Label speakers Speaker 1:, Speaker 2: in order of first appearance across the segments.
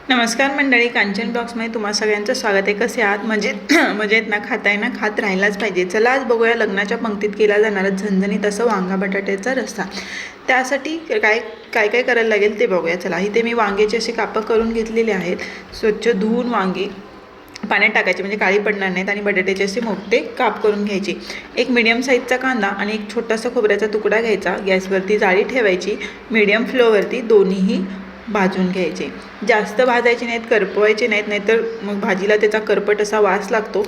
Speaker 1: नमस्कार मंडळी, कांचन ब्लॉग्समध्ये तुम्हा सगळ्यांचं स्वागत आहे. कसे आहात? मजेत ना? खाताय ना? खात राहायलाच पाहिजे. चला आज बघूया लग्नाच्या पंक्तीत केला जाणारा झणझणीत असं वांगा बटाट्याचा रस्सा. त्यासाठी काय काय काय करायला लागेल ते बघूया. चला, इथे मी वांग्याचे असे कापं करून घेतलेले आहेत. स्वच्छ धुवून वांगे पाण्यात टाकायचे म्हणजे काळी पडणार नाहीत आणि बटाट्याचे असे मोठे काप करून घ्यायचे. एक मीडियम साईजचा कांदा आणि एक छोटासा खोबऱ्याचा तुकडा घ्यायचा. गॅसवरती जाळी ठेवायची. मीडियम फ्लोवरती दोन्हीही भाजून घ्यायचे. जास्त भाजायचे नाहीत, करपवायचे नाहीत, नाहीतर मग भाजीला त्याचा करपट असा वास लागतो.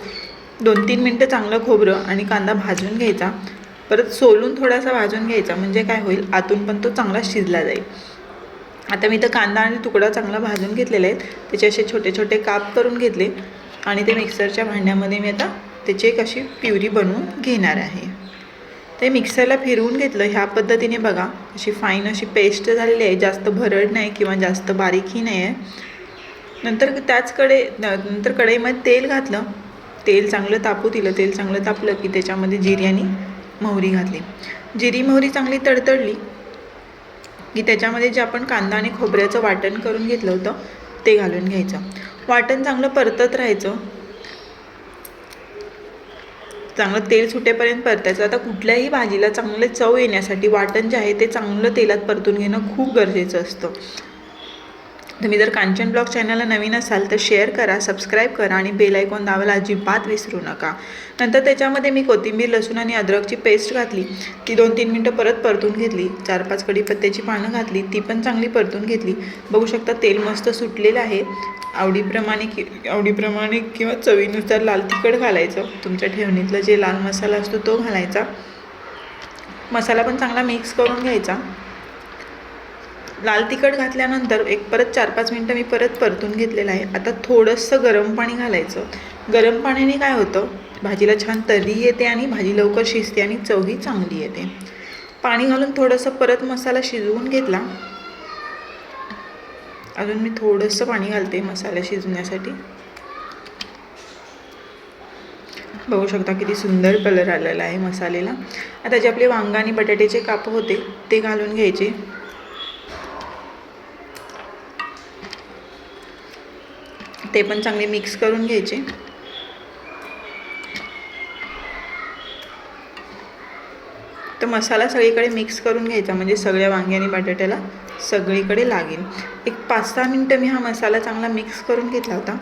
Speaker 1: 2-3 मिनटं चांगलं खोबरं आणि कांदा भाजून घ्यायचा. परत सोलून थोडासा भाजून घ्यायचा, म्हणजे काय होईल, आतून पण तो चांगला शिजला जाईल. आता मी तर कांदा आणि तुकडा चांगला भाजून घेतलेले आहेत. त्याचे असे छोटे छोटे काप करून घेतले आणि ते मिक्सरच्या भांड्यामध्ये मी आता त्याची एक अशी प्युरी बनवून घेणार आहे. ते मिक्सरला फिरवून घेतलं. ह्या पद्धतीने बघा, अशी फाईन अशी पेस्ट झालेली आहे. जास्त भरड नाही किंवा जास्त बारीकही नाही आहे. नंतर कढईमध्ये तेल घातलं. तेल चांगलं तापू दिलं. तेल चांगलं तापलं की त्याच्यामध्ये जिरी आणि मोहरी घातली. जिरी मोहरी चांगली तडतडली की त्याच्यामध्ये जे आपण कांदा आणि खोबऱ्याचं वाटण करून घेतलं होतं ते घालून घ्यायचं. वाटण चांगलं परतत राहायचं. चांगलं तेल सुटेपर्यंत परतायचं. आता कुठल्याही भाजीला चांगले चव येण्यासाठी वाटण जे आहे ते चांगलं तेलात परतून घेणं खूप गरजेचं असतं. तुम्ही जर कांचन ब्लॉग चॅनलला नवीन असाल तर शेअर करा, सबस्क्राईब करा आणि बेल आयकॉन दाबायला अजिबात विसरू नका. नंतर त्याच्यामध्ये मी कोथिंबीर, लसूण आणि अद्रकची पेस्ट घातली. ती 2-3 मिनटं परत परतून घेतली. 4-5 कढीपत्त्याची पानं घातली, ती पण चांगली परतून घेतली. बघू शकता तेल मस्त सुटलेलं आहे. आवडीप्रमाणे किंवा चवीनुसार लाल तिखट घालायचं. तुमच्या ठेवणीतला जे लाल मसाला असतो तो घालायचा. मसाला पण चांगला मिक्स करून घ्यायचा. लाल तिखट घातल्यानंतर परत 4-5 मिनटं मी परत परतून घेतलेलं आहे. आता थोडंसं गरम पाणी घालायचं. गरम पाण्याने काय होतं, भाजीला छान तर्री येते आणि भाजी लवकर शिजते आणि चवही चांगली येते. पाणी घालून थोडंसं परत मसाला शिजवून घेतला. अजून मी थोडंसं पाणी घालते मसाला शिजवण्यासाठी. बघू शकता किती सुंदर कलर आलेला आहे मसाल्याला. आता जे आपले वांगा आणि बटाट्याचे काप होते ते घालून घ्यायचे. ते पण चांगले मिक्स करून घ्यायचे. तर मसाला सगळीकडे मिक्स करून घ्यायचा, म्हणजे सगळ्या वांगी आणि बटाट्याला सगळीकडे लागेल. एक 5-6 मिनटं मी हा मसाला चांगला मिक्स करून घेतला होता.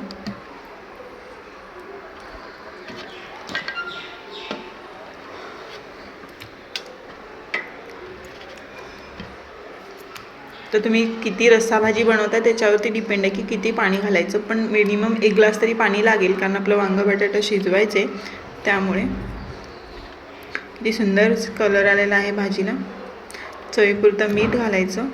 Speaker 1: तर तुम्ही किती रस्सा भाजी बनवता त्याच्यावरती डिपेंड आहे की किती पाणी घालायचं. पण मिनिमम 1 ग्लास तरी पाणी लागेल, कारण आपलं वांगा बटाटा शिजवायचे. त्यामुळे किती सुंदर कलर आलेला आहे भाजीला. चवीपुरतं मीठ घालायचं.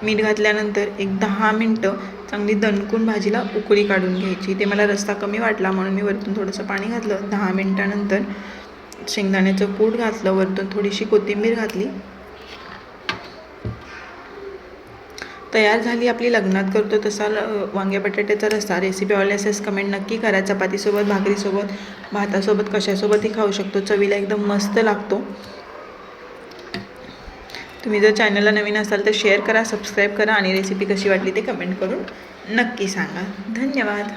Speaker 1: मीठ घातल्यानंतर एक 10 मिनटं चांगली दणकून भाजीला उकळी काढून घ्यायची. ते मला रस्सा कमी वाटला म्हणून मी वरतून थोडंसं पाणी घातलं. 10 मिनटानंतर शेंगदाण्याचं कूट घातलं. वरतून थोडीशी कोथिंबीर घातली. तयार झाली आपली लग्नात करतो तसा वांग्या बटाट्याचा रस्सा. रेसिपी आवडल्यास कमेंट नक्की करा. चपातीसोबत, भाकरीसोबत, भातासोबत, कशासोबतही खाऊ शकतो. चवीला एकदम मस्त लागतो. तुम्ही जर चॅनलला नवीन असाल तर शेअर करा, सबस्क्राईब करा आणि रेसिपी कशी वाटली ते कमेंट करून नक्की सांगा. धन्यवाद.